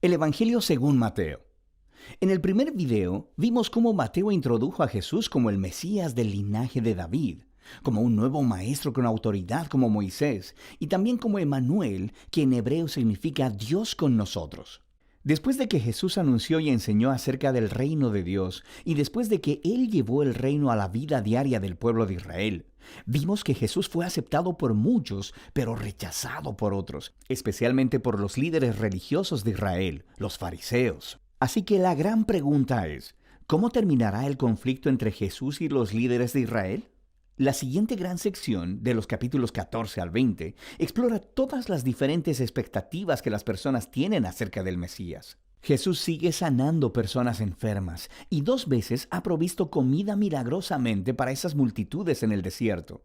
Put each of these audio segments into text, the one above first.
El Evangelio según Mateo. En el primer video vimos cómo Mateo introdujo a Jesús como el Mesías del linaje de David, como un nuevo maestro con autoridad como Moisés, y también como Emmanuel, que en hebreo significa Dios con nosotros. Después de que Jesús anunció y enseñó acerca del reino de Dios, y después de que Él llevó el reino a la vida diaria del pueblo de Israel, vimos que Jesús fue aceptado por muchos, pero rechazado por otros, especialmente por los líderes religiosos de Israel, los fariseos. Así que la gran pregunta es, ¿cómo terminará el conflicto entre Jesús y los líderes de Israel? La siguiente gran sección, de los capítulos 14 al 20, explora todas las diferentes expectativas que las personas tienen acerca del Mesías. Jesús sigue sanando personas enfermas y 2 veces ha provisto comida milagrosamente para esas multitudes en el desierto.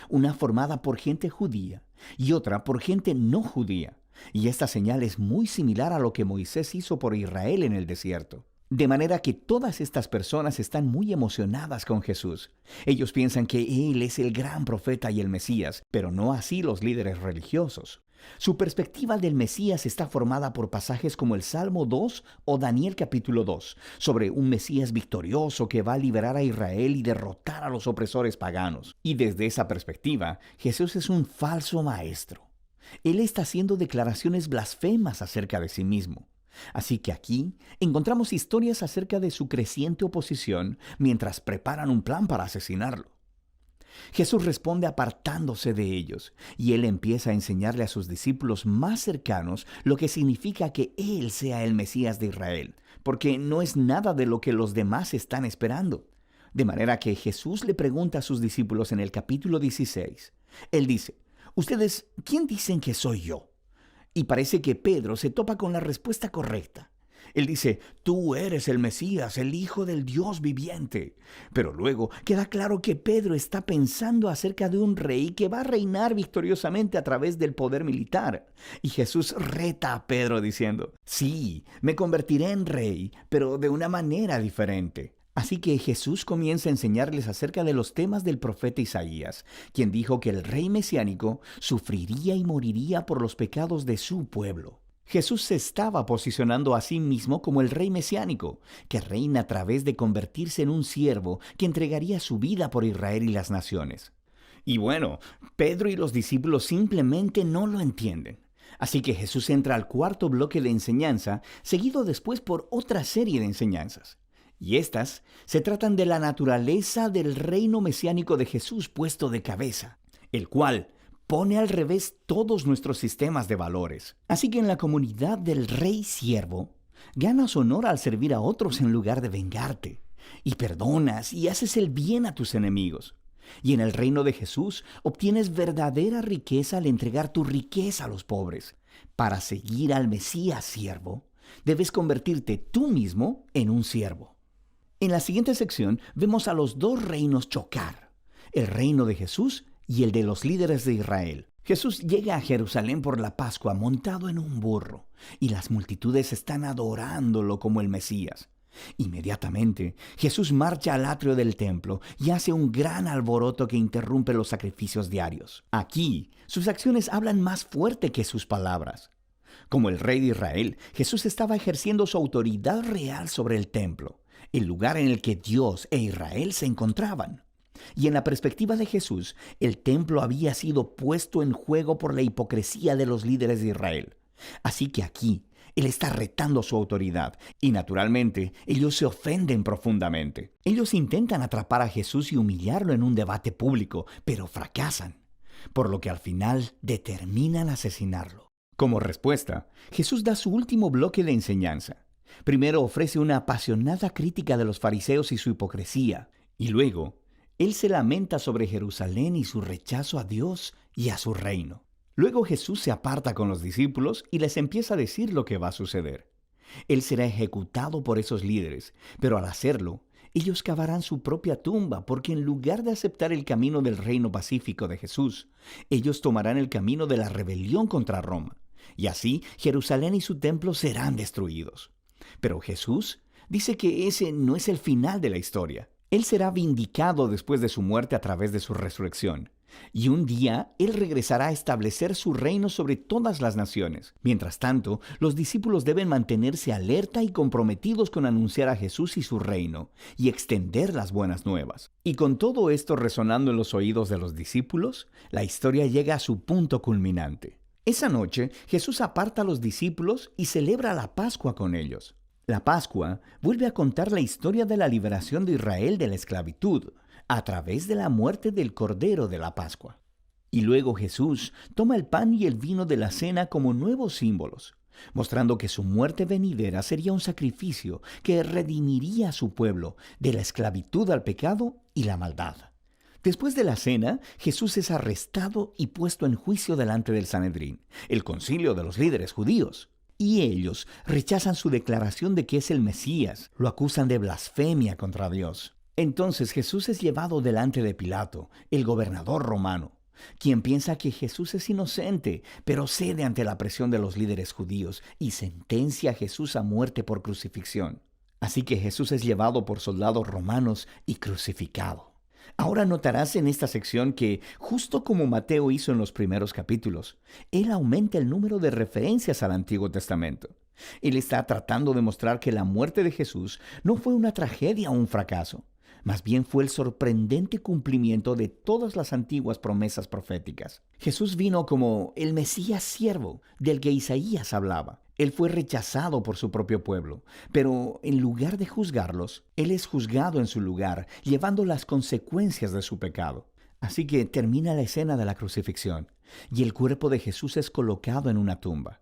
Una formada por gente judía y otra por gente no judía. Y esta señal es muy similar a lo que Moisés hizo por Israel en el desierto. De manera que todas estas personas están muy emocionadas con Jesús. Ellos piensan que Él es el gran profeta y el Mesías, pero no así los líderes religiosos. Su perspectiva del Mesías está formada por pasajes como el Salmo 2 o Daniel capítulo 2, sobre un Mesías victorioso que va a liberar a Israel y derrotar a los opresores paganos. Y desde esa perspectiva, Jesús es un falso maestro. Él está haciendo declaraciones blasfemas acerca de sí mismo. Así que aquí encontramos historias acerca de su creciente oposición mientras preparan un plan para asesinarlo. Jesús responde apartándose de ellos, y Él empieza a enseñarle a sus discípulos más cercanos lo que significa que Él sea el Mesías de Israel, porque no es nada de lo que los demás están esperando. De manera que Jesús le pregunta a sus discípulos en el capítulo 16. Él dice, «¿Ustedes quién dicen que soy yo?» Y parece que Pedro se topa con la respuesta correcta. Él dice, «Tú eres el Mesías, el Hijo del Dios viviente». Pero luego queda claro que Pedro está pensando acerca de un rey que va a reinar victoriosamente a través del poder militar. Y Jesús reta a Pedro diciendo, «Sí, me convertiré en rey, pero de una manera diferente». Así que Jesús comienza a enseñarles acerca de los temas del profeta Isaías, quien dijo que el rey mesiánico sufriría y moriría por los pecados de su pueblo. Jesús se estaba posicionando a sí mismo como el rey mesiánico, que reina a través de convertirse en un siervo que entregaría su vida por Israel y las naciones. Y bueno, Pedro y los discípulos simplemente no lo entienden. Así que Jesús entra al cuarto bloque de enseñanza, seguido después por otra serie de enseñanzas. Y estas se tratan de la naturaleza del reino mesiánico de Jesús puesto de cabeza, el cual pone al revés todos nuestros sistemas de valores. Así que en la comunidad del rey siervo, ganas honor al servir a otros en lugar de vengarte, y perdonas y haces el bien a tus enemigos. Y en el reino de Jesús obtienes verdadera riqueza al entregar tu riqueza a los pobres. Para seguir al Mesías siervo, debes convertirte tú mismo en un siervo. En la siguiente sección vemos a los 2 reinos chocar, el reino de Jesús y el de los líderes de Israel. Jesús llega a Jerusalén por la Pascua montado en un burro, y las multitudes están adorándolo como el Mesías. Inmediatamente, Jesús marcha al atrio del templo y hace un gran alboroto que interrumpe los sacrificios diarios. Aquí, sus acciones hablan más fuerte que sus palabras. Como el rey de Israel, Jesús estaba ejerciendo su autoridad real sobre el templo, el lugar en el que Dios e Israel se encontraban. Y en la perspectiva de Jesús, el templo había sido puesto en juego por la hipocresía de los líderes de Israel. Así que aquí, Él está retando su autoridad, y naturalmente, ellos se ofenden profundamente. Ellos intentan atrapar a Jesús y humillarlo en un debate público, pero fracasan, por lo que al final determinan asesinarlo. Como respuesta, Jesús da su último bloque de enseñanza. Primero ofrece una apasionada crítica de los fariseos y su hipocresía, y luego, Él se lamenta sobre Jerusalén y su rechazo a Dios y a su reino. Luego Jesús se aparta con los discípulos y les empieza a decir lo que va a suceder. Él será ejecutado por esos líderes, pero al hacerlo, ellos cavarán su propia tumba, porque en lugar de aceptar el camino del reino pacífico de Jesús, ellos tomarán el camino de la rebelión contra Roma, y así Jerusalén y su templo serán destruidos. Pero Jesús dice que ese no es el final de la historia. Él será vindicado después de su muerte a través de su resurrección. Y un día Él regresará a establecer su reino sobre todas las naciones. Mientras tanto, los discípulos deben mantenerse alerta y comprometidos con anunciar a Jesús y su reino, y extender las buenas nuevas. Y con todo esto resonando en los oídos de los discípulos, la historia llega a su punto culminante. Esa noche, Jesús aparta a los discípulos y celebra la Pascua con ellos. La Pascua vuelve a contar la historia de la liberación de Israel de la esclavitud, a través de la muerte del Cordero de la Pascua. Y luego Jesús toma el pan y el vino de la cena como nuevos símbolos, mostrando que su muerte venidera sería un sacrificio que redimiría a su pueblo de la esclavitud al pecado y la maldad. Después de la cena, Jesús es arrestado y puesto en juicio delante del Sanedrín, el concilio de los líderes judíos. Y ellos rechazan su declaración de que es el Mesías, lo acusan de blasfemia contra Dios. Entonces Jesús es llevado delante de Pilato, el gobernador romano, quien piensa que Jesús es inocente, pero cede ante la presión de los líderes judíos y sentencia a Jesús a muerte por crucifixión. Así que Jesús es llevado por soldados romanos y crucificado. Ahora notarás en esta sección que, justo como Mateo hizo en los primeros capítulos, él aumenta el número de referencias al Antiguo Testamento. Él está tratando de mostrar que la muerte de Jesús no fue una tragedia o un fracaso. Más bien fue el sorprendente cumplimiento de todas las antiguas promesas proféticas. Jesús vino como el Mesías siervo del que Isaías hablaba. Él fue rechazado por su propio pueblo, pero en lugar de juzgarlos, Él es juzgado en su lugar, llevando las consecuencias de su pecado. Así que termina la escena de la crucifixión, y el cuerpo de Jesús es colocado en una tumba.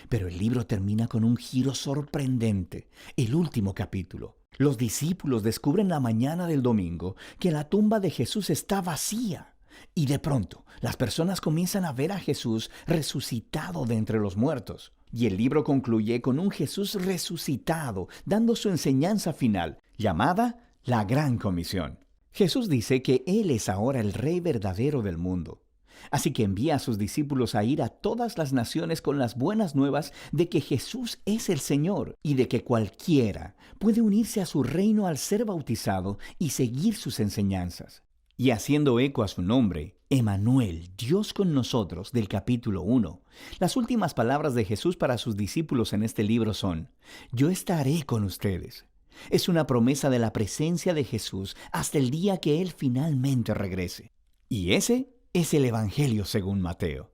Pero el libro termina con un giro sorprendente, el último capítulo. Los discípulos descubren la mañana del domingo que la tumba de Jesús está vacía. Y de pronto, las personas comienzan a ver a Jesús resucitado de entre los muertos. Y el libro concluye con un Jesús resucitado, dando su enseñanza final, llamada la Gran Comisión. Jesús dice que Él es ahora el Rey verdadero del mundo. Así que envía a sus discípulos a ir a todas las naciones con las buenas nuevas de que Jesús es el Señor y de que cualquiera puede unirse a su reino al ser bautizado y seguir sus enseñanzas. Y haciendo eco a su nombre, Emmanuel, Dios con nosotros, del capítulo 1, las últimas palabras de Jesús para sus discípulos en este libro son: yo estaré con ustedes. Es una promesa de la presencia de Jesús hasta el día que Él finalmente regrese. Y ese es el Evangelio según Mateo.